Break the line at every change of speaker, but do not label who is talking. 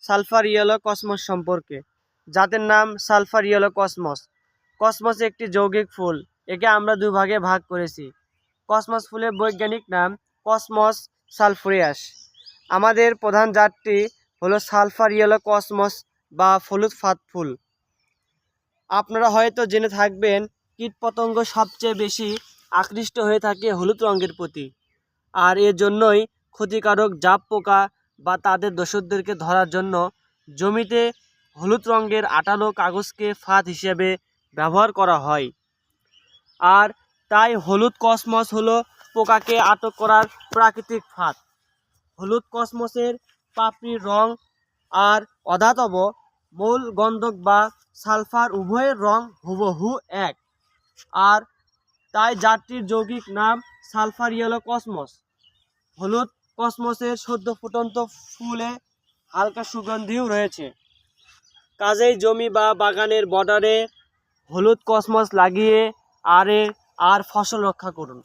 Sulphur yellow cosmos সম্পর্কে, জাতের নাম সালফার ইয়েলো কসমস। কসমস একটি যৌগিক ফুল, একে আমরা দুভাগে ভাগ করেছি। কসমস ফুলের বৈজ্ঞানিক নাম কসমস সালফোরিয়াস। আমাদের প্রধান জাতটি হলো সালফার ইয়েলো কসমস বা হলুদ ফাত ফুল। আপনারা হয়তো জেনে থাকবেন কীটপতঙ্গ সবচেয়ে বেশি আকৃষ্ট হয়ে থাকে হলুদ রঙের প্রতি, আর এর জন্যই ক্ষতিকারক জাপ পোকা বা তাদের দোসরদেরকে ধরার জন্য জমিতে হলুদ রঙের আঠালো কাগজকে ফাঁদ হিসেবে ব্যবহার করা হয়। আর তাই হলুদ কসমস হলো পোকাকে আটক করার প্রাকৃতিক ফাঁদ। হলুদ কসমসের পাপড়ির রং আর অধাতব মূল গন্ধক বা সালফার উভয়ের রং হুবহু এক, আর তাই জাতটির যৌগিক নাম সালফার ইয়েলো কসমস। হলুদ কসমসের সদ্য ফুটন্ত ফুলে হালকা সুগন্ধিও রয়েছে। কাজেই জমি বা বাগানের বর্ডারে হলুদ কসমস লাগিয়ে আর ফসল রক্ষা করুন।